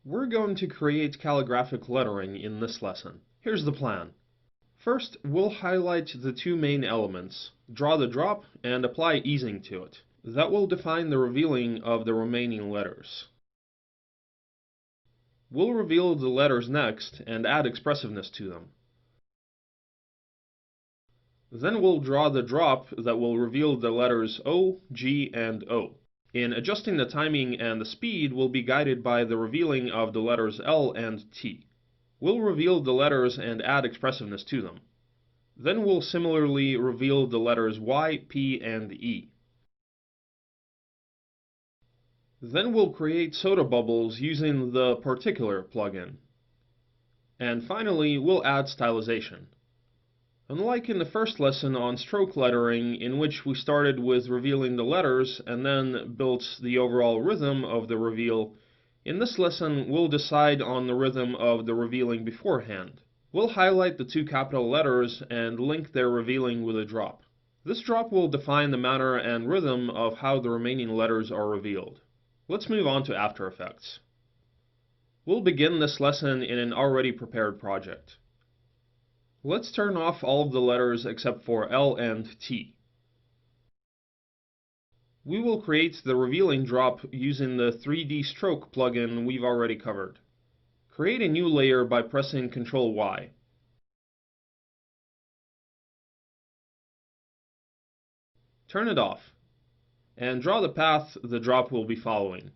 We're going to create calligraphic lettering in this lesson. Here's the plan. First, we'll highlight the two main elements, draw the drop, and apply easing to it. That will define the revealing of the remaining letters. We'll reveal the letters next and add expressiveness to them. Then we'll draw the drop that will reveal the letters O, G, and O. In adjusting the timing and the speed, we'll be guided by the revealing of the letters L and T. We'll reveal the letters and add expressiveness to them. Then we'll similarly reveal the letters Y, P, and E. Then we'll create soda bubbles using the Particular plugin. And finally, we'll add stylization. Unlike in the first lesson on stroke lettering, in which we started with revealing the letters and then built the overall rhythm of the reveal, in this lesson we'll decide on the rhythm of the revealing beforehand. We'll highlight the two capital letters and link their revealing with a drop. This drop will define the manner and rhythm of how the remaining letters are revealed. Let's move on to After Effects. We'll begin this lesson in an already prepared project. Let's turn off all of the letters except for L and T. We will create the revealing drop using the 3D Stroke plugin we've already covered. Create a new layer by pressing Ctrl Y. Turn it off, and draw the path the drop will be following.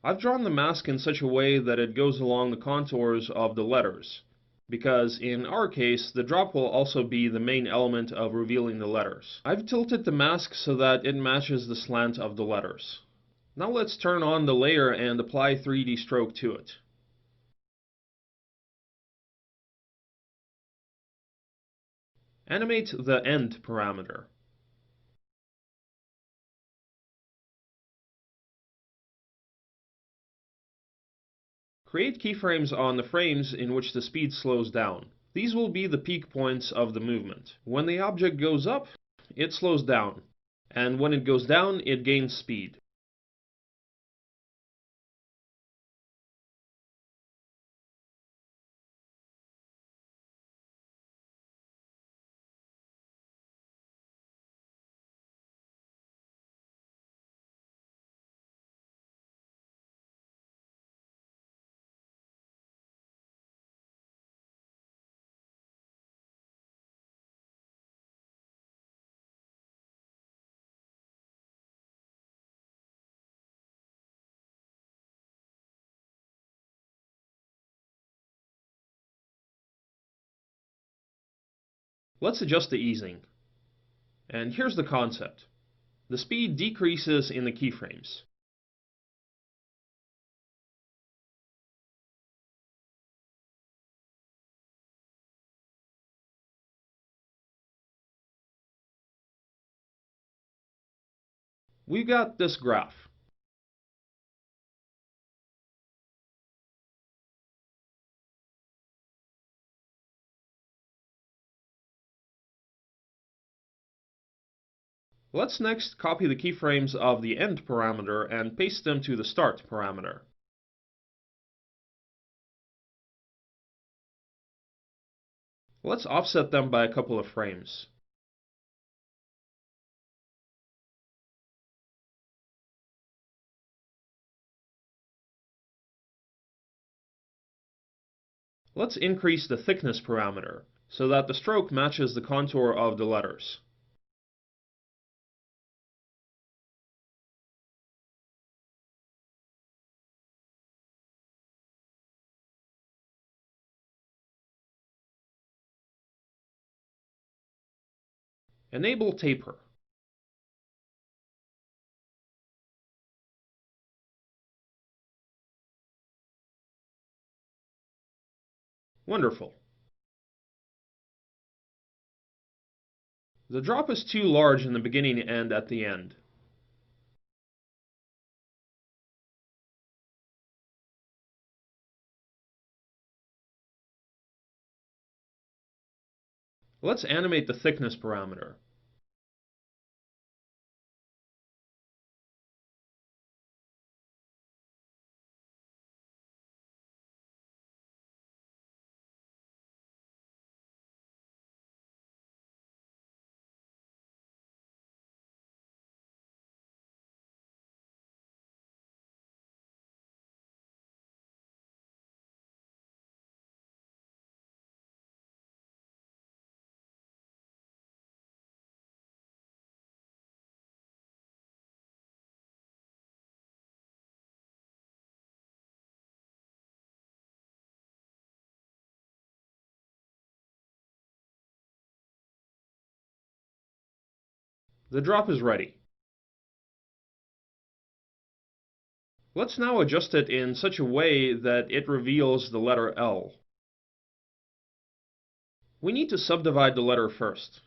I've drawn the mask in such a way that it goes along the contours of the letters, because in our case the drop will also be the main element of revealing the letters. I've tilted the mask so that it matches the slant of the letters. Now let's turn on the layer and apply 3D Stroke to it. Animate the End parameter. Create keyframes on the frames in which the speed slows down. These will be the peak points of the movement. When the object goes up, it slows down, and when it goes down, it gains speed. Let's adjust the easing. And here's the concept. The speed decreases in the keyframes. We've got this graph. Let's next copy the keyframes of the End parameter and paste them to the Start parameter. Let's offset them by a couple of frames. Let's increase the Thickness parameter, so that the stroke matches the contour of the letters. Enable Taper. Wonderful. The drop is too large in the beginning and at the end. Let's animate the thickness parameter. The drop is ready. Let's now adjust it in such a way that it reveals the letter L. We need to subdivide the letter first.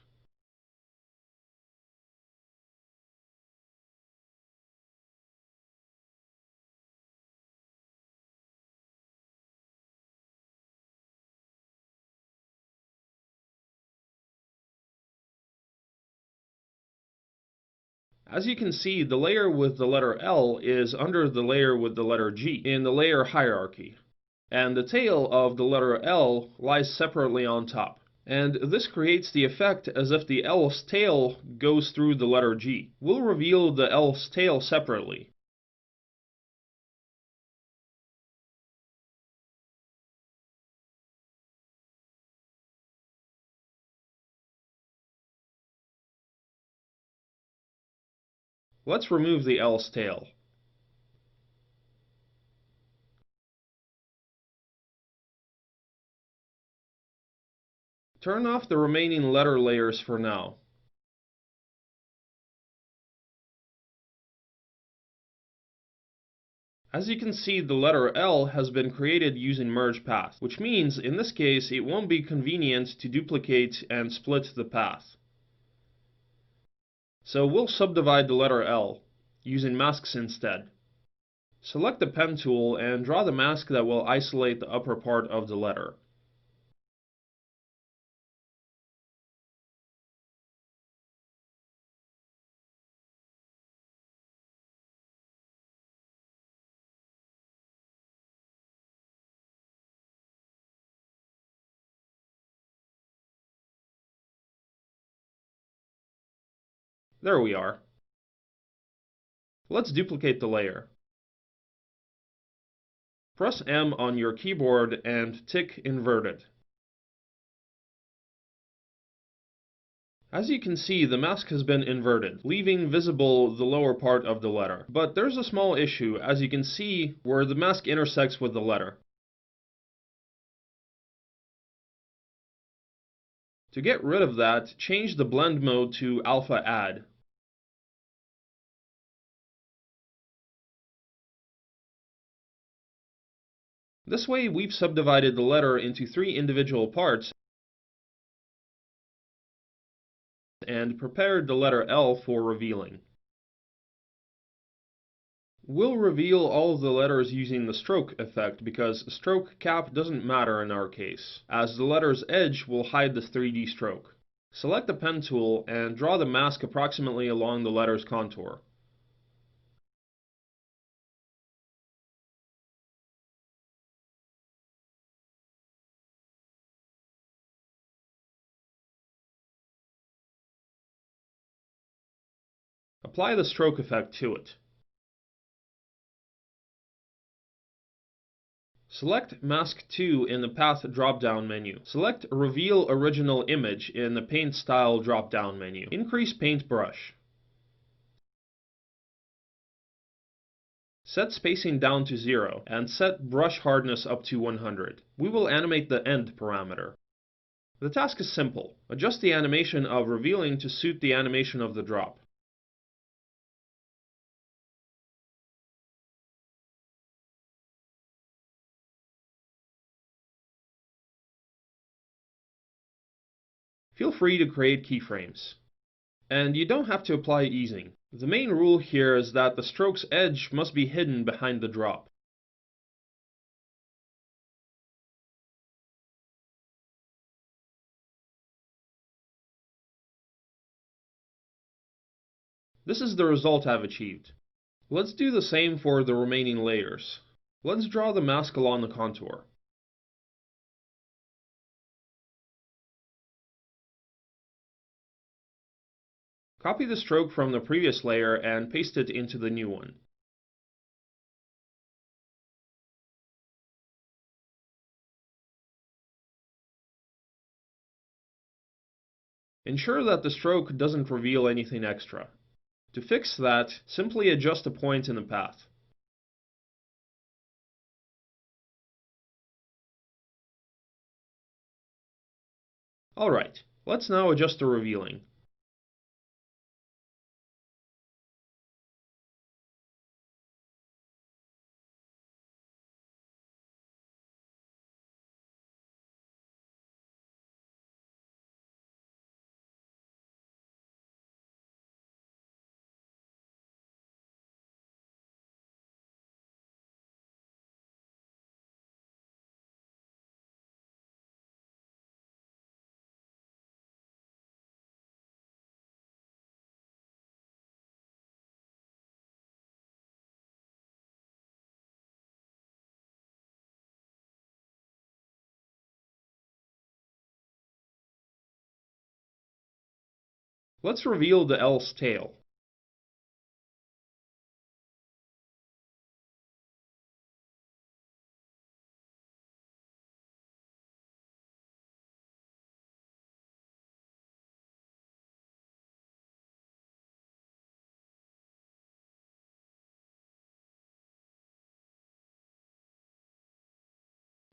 As you can see, the layer with the letter L is under the layer with the letter G in the layer hierarchy, and the tail of the letter L lies separately on top. And this creates the effect as if the L's tail goes through the letter G. We'll reveal the L's tail separately. Let's remove the L's tail. Turn off the remaining letter layers for now. As you can see, the letter L has been created using merge path, which means in this case it won't be convenient to duplicate and split the path. So we'll subdivide the letter L, using masks instead. Select the pen tool and draw the mask that will isolate the upper part of the letter. There we are. Let's duplicate the layer. Press M on your keyboard and tick inverted. As you can see, the mask has been inverted, leaving visible the lower part of the letter. But there's a small issue, as you can see, where the mask intersects with the letter. To get rid of that, change the blend mode to Alpha Add. This way, we've subdivided the letter into 3 individual parts and prepared the letter L for revealing. We'll reveal all of the letters using the stroke effect because stroke cap doesn't matter in our case, as the letter's edge will hide the 3D stroke. Select the pen tool and draw the mask approximately along the letter's contour. Apply the stroke effect to it. Select Mask 2 in the Path drop-down menu. Select Reveal Original Image in the Paint Style drop-down menu. Increase Paintbrush. Set spacing down to 0 and set brush hardness up to 100. We will animate the end parameter. The task is simple. Adjust the animation of revealing to suit the animation of the drop. Feel free to create keyframes. And you don't have to apply easing. The main rule here is that the stroke's edge must be hidden behind the drop. This is the result I've achieved. Let's do the same for the remaining layers. Let's draw the mask along the contour. Copy the stroke from the previous layer and paste it into the new one. Ensure that the stroke doesn't reveal anything extra. To fix that, simply adjust a point in the path. Alright, let's now adjust the revealing. Let's reveal the L's tail.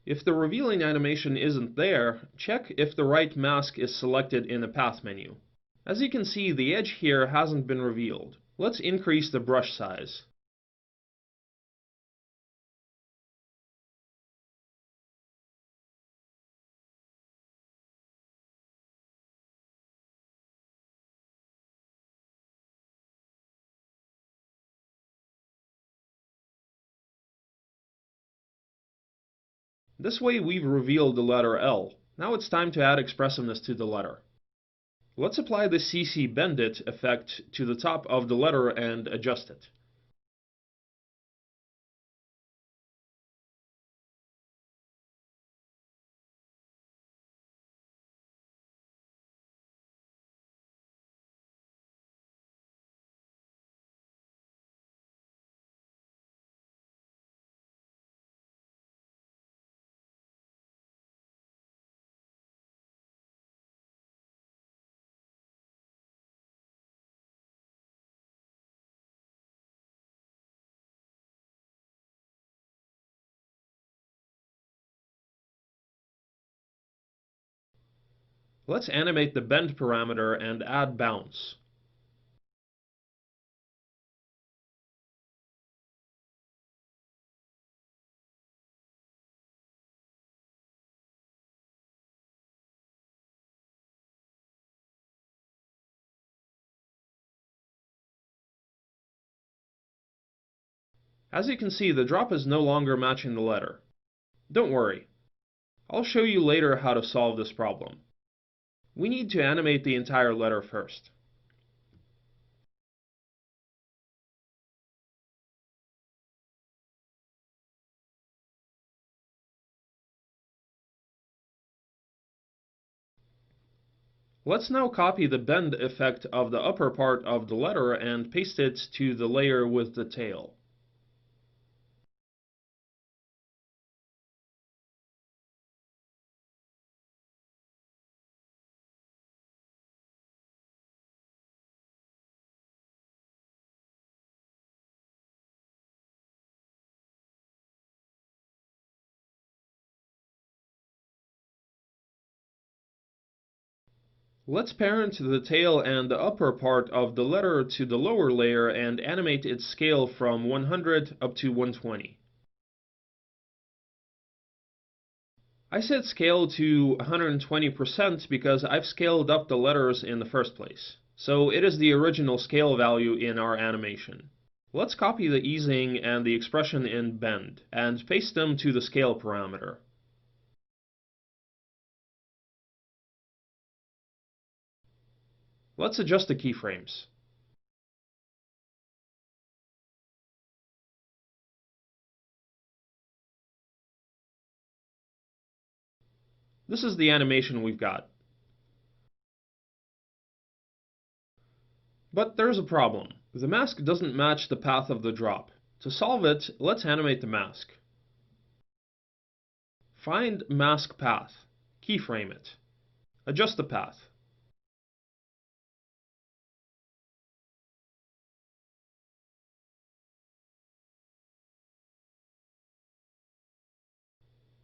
If the revealing animation isn't there, check if the right mask is selected in the path menu. As you can see, the edge here hasn't been revealed. Let's increase the brush size. This way we've revealed the letter L. Now it's time to add expressiveness to the letter. Let's apply the CC Bendit effect to the top of the letter and adjust it. Let's animate the bend parameter and add bounce. As you can see, the drop is no longer matching the letter. Don't worry. I'll show you later how to solve this problem. We need to animate the entire letter first. Let's now copy the bend effect of the upper part of the letter and paste it to the layer with the tail. Let's parent the tail and the upper part of the letter to the lower layer and animate its scale from 100 up to 120. I set scale to 120% because I've scaled up the letters in the first place. So it is the original scale value in our animation. Let's copy the easing and the expression in bend and paste them to the scale parameter. Let's adjust the keyframes. This is the animation we've got. But there's a problem. The mask doesn't match the path of the drop. To solve it, let's animate the mask. Find Mask Path. Keyframe it. Adjust the path.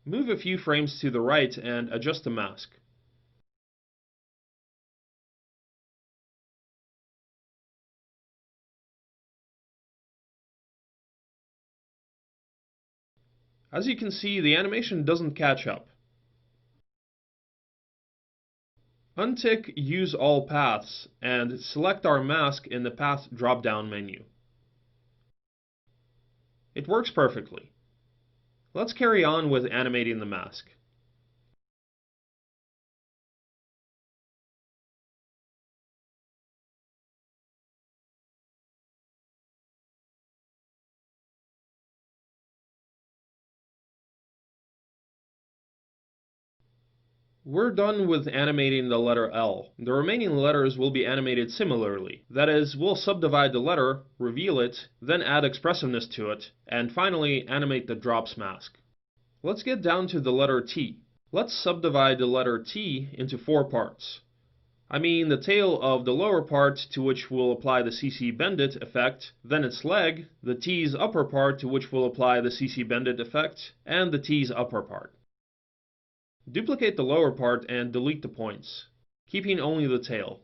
Move a few frames to the right and adjust the mask. As you can see, the animation doesn't catch up. Untick Use All Paths and select our mask in the Path drop-down menu. It works perfectly. Let's carry on with animating the mask. We're done with animating the letter L. The remaining letters will be animated similarly. That is, we'll subdivide the letter, reveal it, then add expressiveness to it, and finally animate the drops mask. Let's get down to the letter T. Let's subdivide the letter T into 4 parts. I mean the tail of the lower part to which we'll apply the CC Bendit effect, then its leg, the T's upper part to which we'll apply the CC Bendit effect, and the T's upper part. Duplicate the lower part and delete the points, keeping only the tail.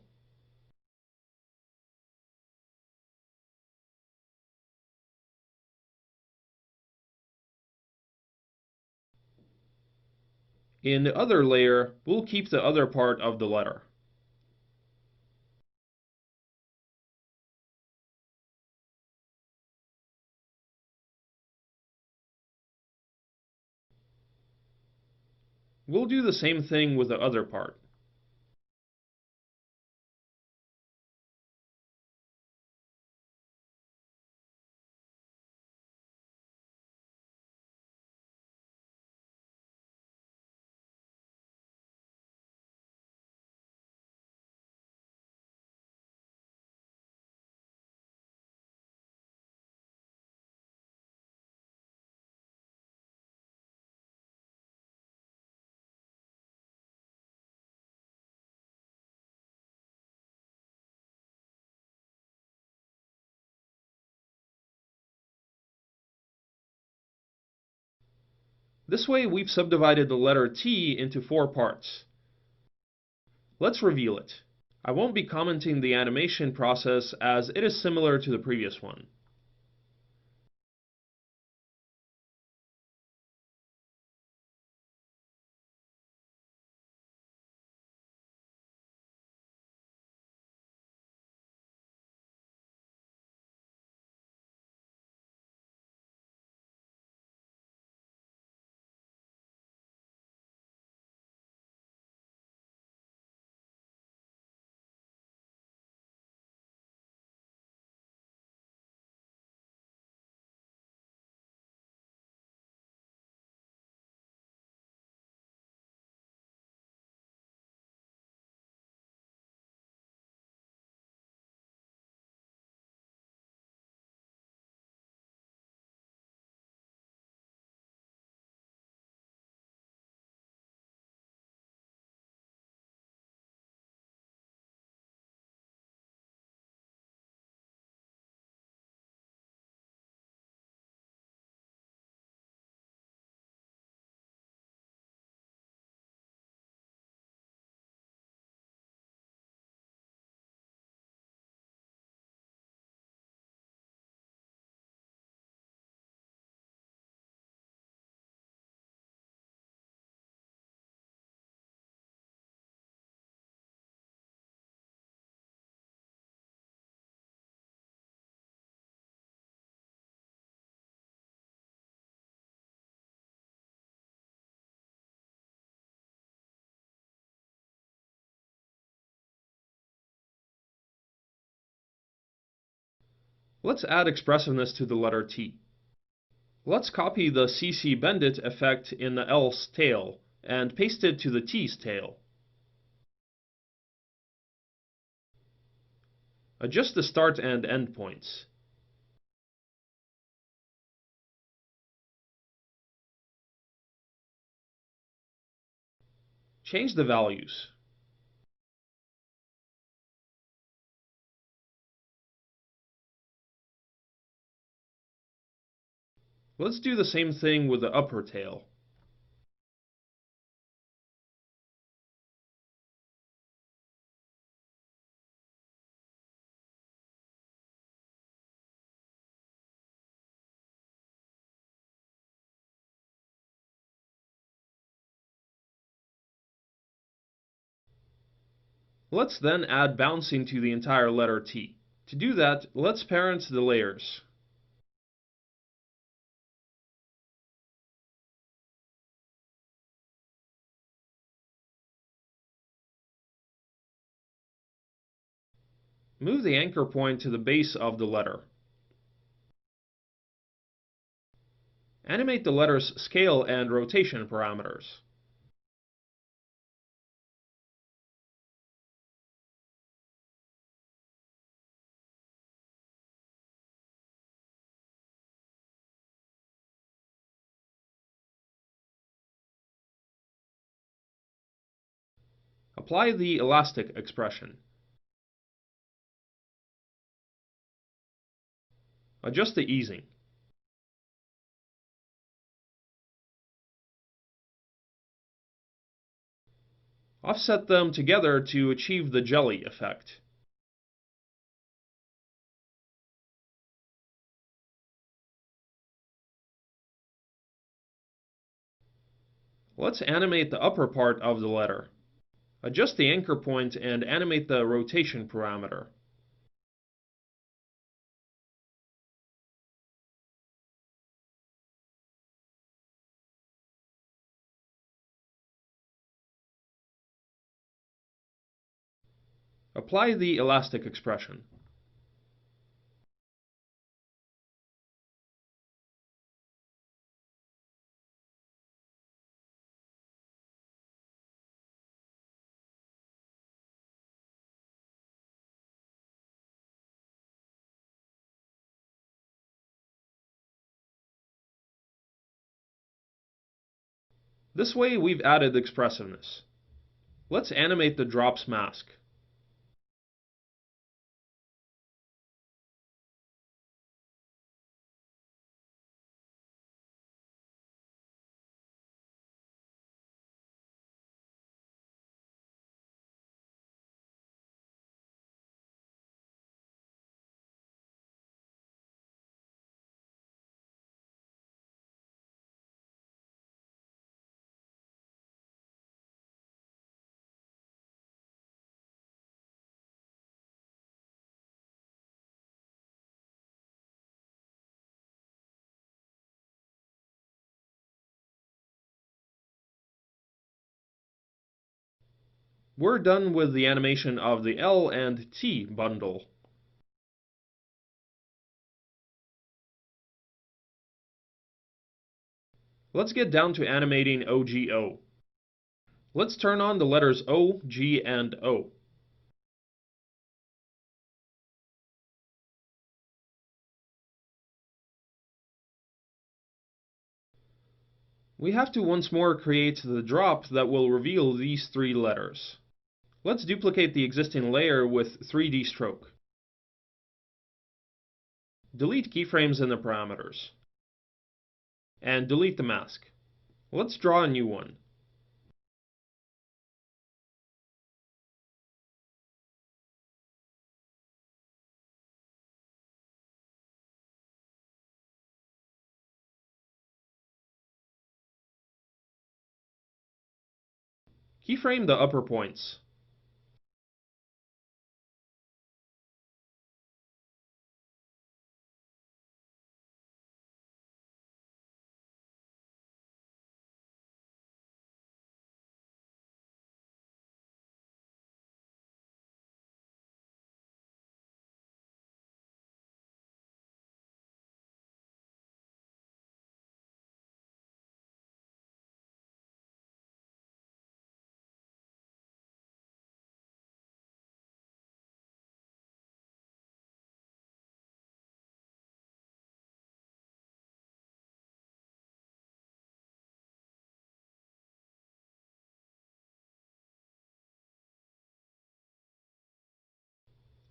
In the other layer, we'll keep the other part of the letter. We'll do the same thing with the other part. This way we've subdivided the letter T into 4 parts. Let's reveal it. I won't be commenting the animation process as it is similar to the previous one. Let's add expressiveness to the letter T. Let's copy the CC Bendit effect in the L's tail and paste it to the T's tail. Adjust the start and end points. Change the values. Let's do the same thing with the upper tail. Let's then add bouncing to the entire letter T. To do that, let's parent the layers. Move the anchor point to the base of the letter. Animate the letter's scale and rotation parameters. Apply the elastic expression. Adjust the easing. Offset them together to achieve the jelly effect. Let's animate the upper part of the letter. Adjust the anchor point and animate the rotation parameter. Apply the elastic expression. This way we've added expressiveness. Let's animate the drops mask. We're done with the animation of the L and T bundle. Let's get down to animating OGO. Let's turn on the letters O, G, and O. We have to once more create the drop that will reveal these three letters. Let's duplicate the existing layer with 3D stroke. Delete keyframes in the parameters. And delete the mask. Let's draw a new one. Keyframe the upper points.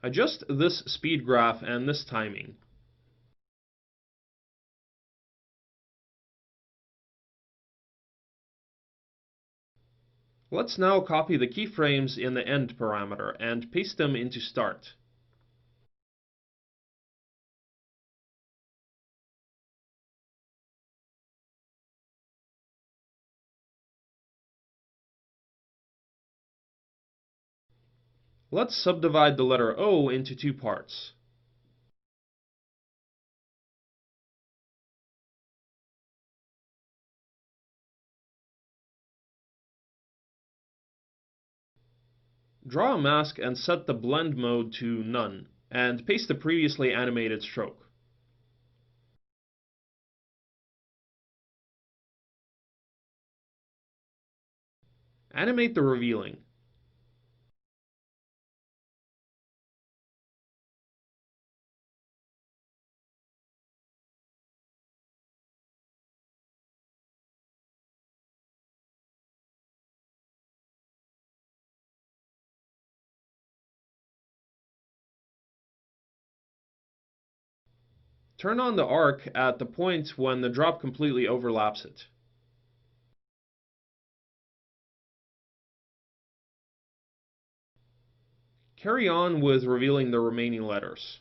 Adjust this speed graph and this timing. Let's now copy the keyframes in the end parameter and paste them into start. Let's subdivide the letter O into two parts. Draw a mask and set the blend mode to none, and paste the previously animated stroke. Animate the revealing. Turn on the arc at the point when the drop completely overlaps it. Carry on with revealing the remaining letters.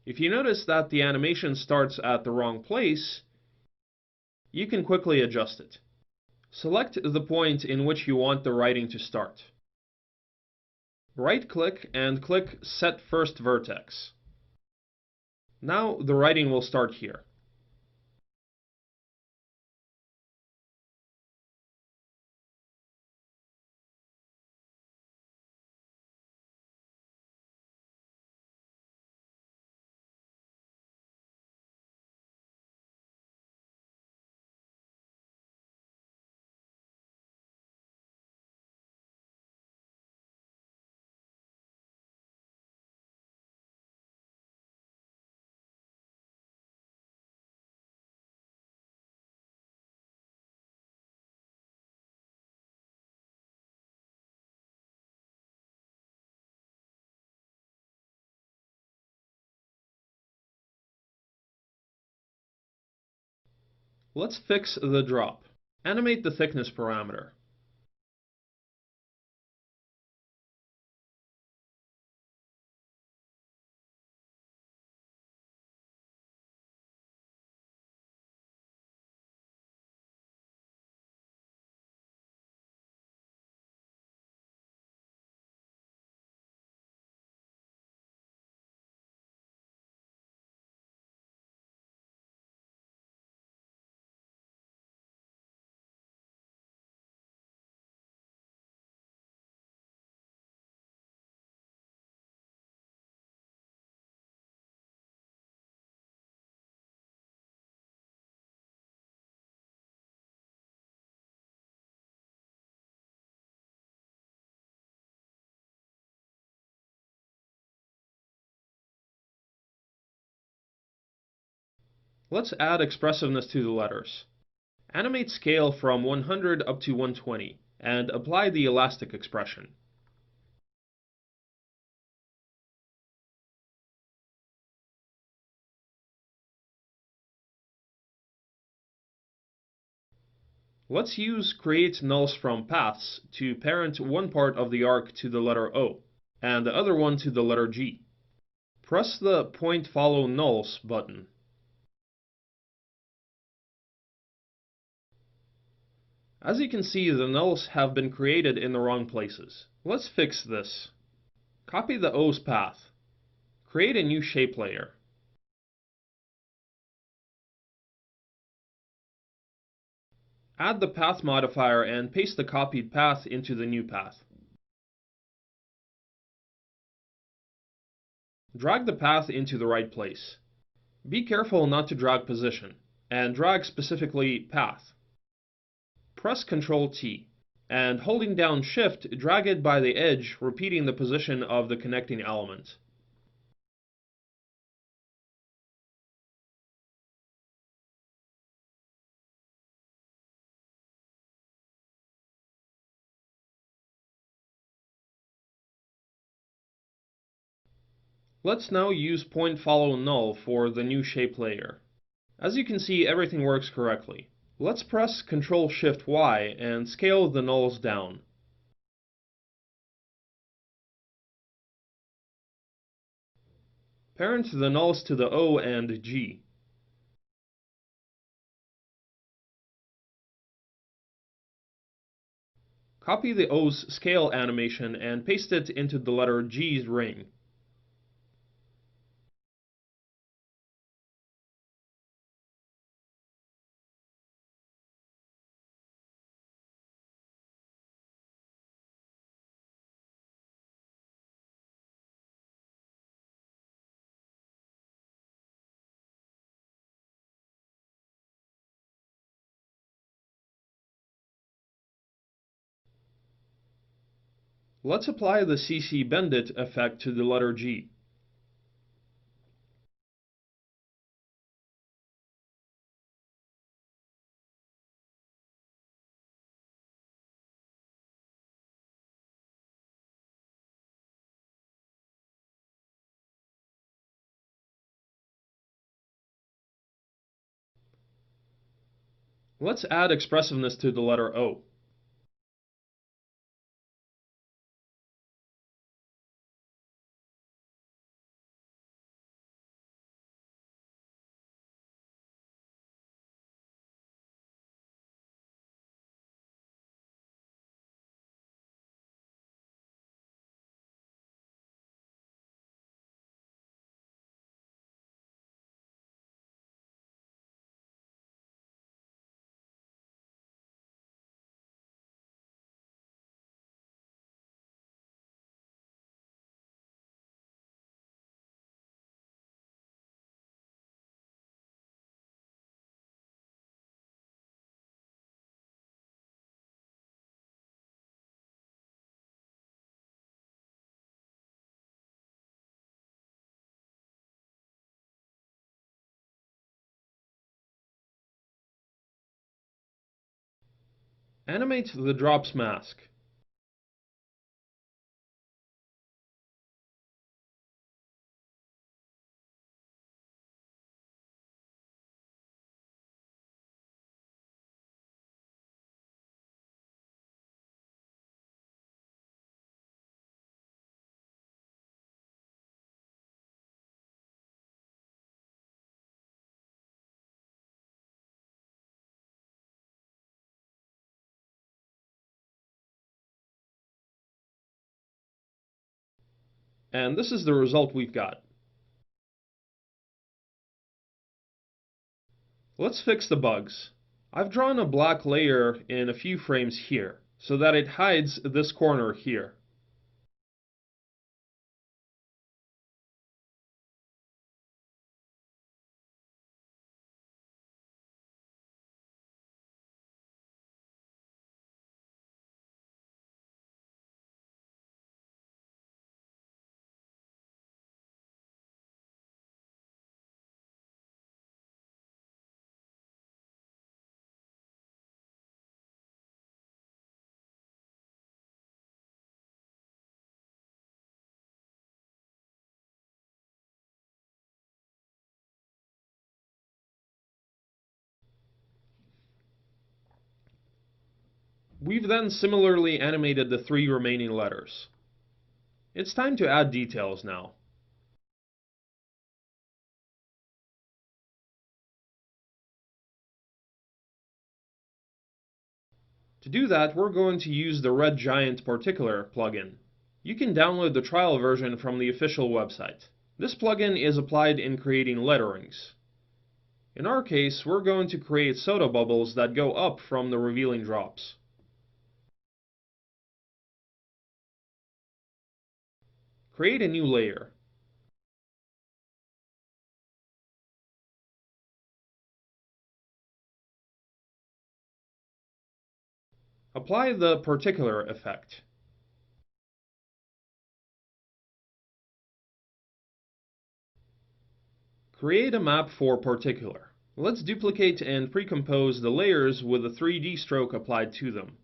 If you notice that the animation starts at the wrong place, you can quickly adjust it. Select the point in which you want the writing to start. Right-click and click Set First Vertex. Now the writing will start here. Let's fix the drop. Animate the thickness parameter. Let's add expressiveness to the letters. Animate scale from 100 up to 120, and apply the elastic expression. Let's use create nulls from paths to parent one part of the arc to the letter O, and the other one to the letter G. Press the point follow nulls button. As you can see, the nulls have been created in the wrong places. Let's fix this. Copy the O's path. Create a new shape layer. Add the path modifier and paste the copied path into the new path. Drag the path into the right place. Be careful not to drag position, and drag specifically path. Press Ctrl T, and holding down Shift, drag it by the edge, repeating the position of the connecting element. Let's now use point follow null for the new shape layer. As you can see, everything works correctly. Let's press Ctrl Shift Y and scale the nulls down. Parent the nulls to the O and G. Copy the O's scale animation and paste it into the letter G's ring. Let's apply the CC Bendit effect to the letter G. Let's add expressiveness to the letter O. Animate the drops mask. And this is the result we've got. Let's fix the bugs. I've drawn a black layer in a few frames here, so that it hides this corner here. We've then similarly animated the 3 remaining letters. It's time to add details now. To do that, we're going to use the Red Giant Particular plugin. You can download the trial version from the official website. This plugin is applied in creating letterings. In our case, we're going to create soda bubbles that go up from the revealing drops. Create a new layer. Apply the particular effect. Create a map for particular. Let's duplicate and pre-compose the layers with a 3D stroke applied to them.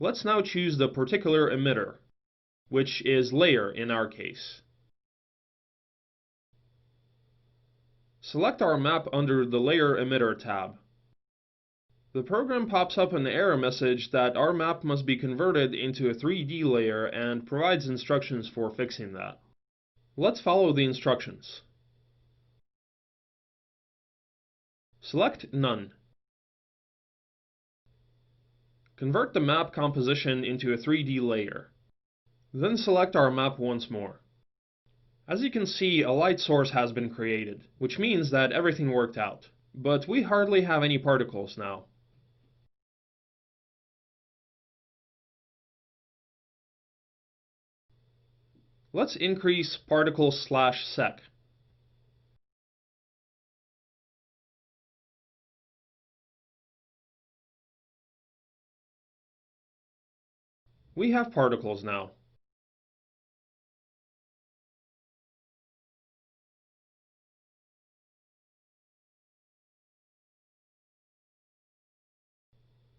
Let's now choose the particular emitter, which is layer in our case. Select our map under the Layer Emitter tab. The program pops up an error message that our map must be converted into a 3D layer and provides instructions for fixing that. Let's follow the instructions. Select None. Convert the map composition into a 3D layer. Then select our map once more. As you can see, a light source has been created, which means that everything worked out. But we hardly have any particles now. Let's increase particle/sec. We have particles now.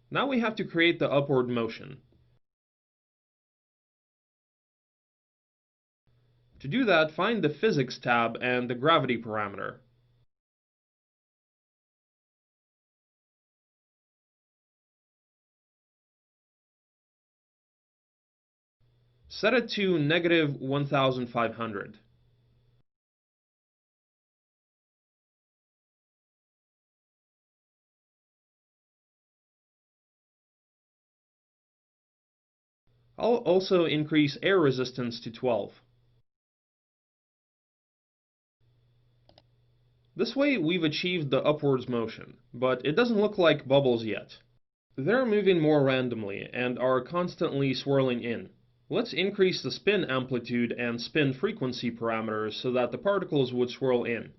Now we have to create the upward motion. To do that, find the Physics tab and the Gravity parameter. Set it to -1500. I'll also increase air resistance to 12. This way we've achieved the upwards motion, but it doesn't look like bubbles yet. They're moving more randomly and are constantly swirling in. Let's increase the spin amplitude and spin frequency parameters so that the particles would swirl in.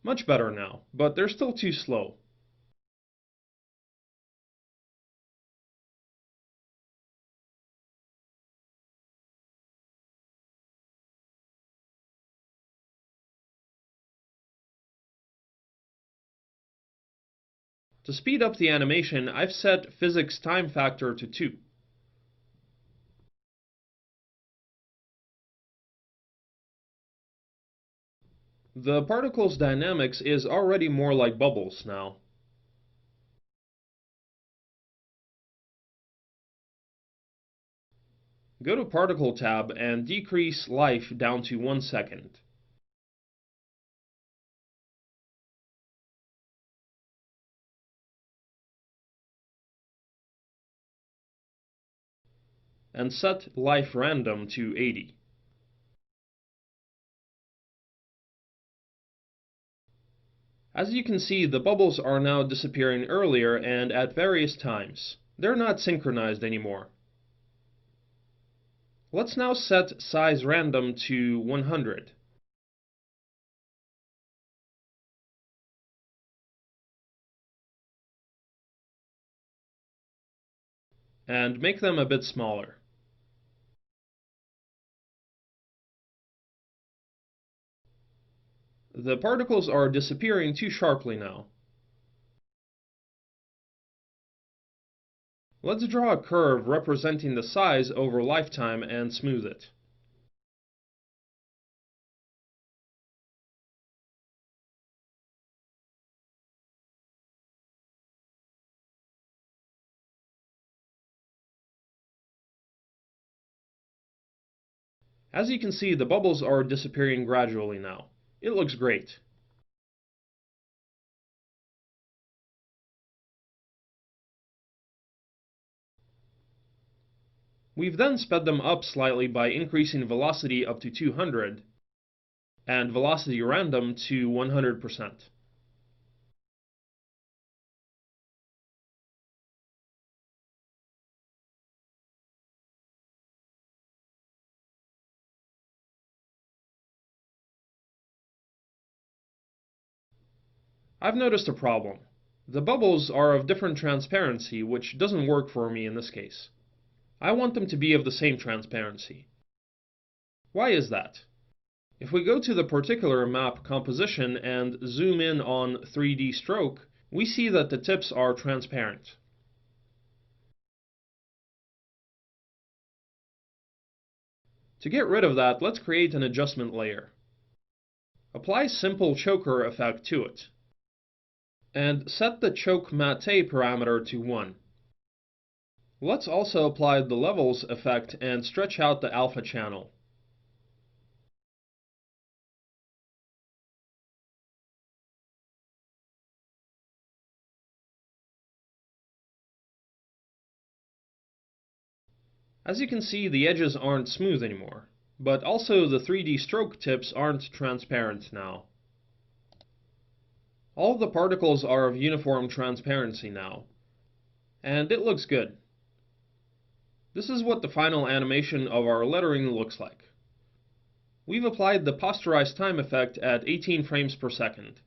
Much better now, but they're still too slow. To speed up the animation, I've set physics time factor to 2. The particle's dynamics is already more like bubbles now. Go to Particle tab and decrease life down to 1 second. And set life random to 80. As you can see, the bubbles are now disappearing earlier and at various times. They're not synchronized anymore. Let's now set size random to 100. And make them a bit smaller. The particles are disappearing too sharply now. Let's draw a curve representing the size over lifetime and smooth it. As you can see, the bubbles are disappearing gradually now. It looks great. We've then sped them up slightly by increasing velocity up to 200 and velocity random to 100%. I've noticed a problem. The bubbles are of different transparency, which doesn't work for me in this case. I want them to be of the same transparency. Why is that? If we go to the particular map composition and zoom in on 3D stroke, we see that the tips are transparent. To get rid of that, let's create an adjustment layer. Apply Simple Choker effect to it, and set the Choke Matte parameter to 1. Let's also apply the Levels effect and stretch out the alpha channel. As you can see, the edges aren't smooth anymore, but also the 3D stroke tips aren't transparent now. All of the particles are of uniform transparency now, and it looks good. This is what the final animation of our lettering looks like. We've applied the posterized time effect at 18 frames per second,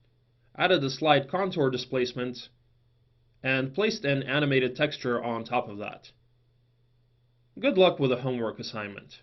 added a slight contour displacement, and placed an animated texture on top of that. Good luck with the homework assignment.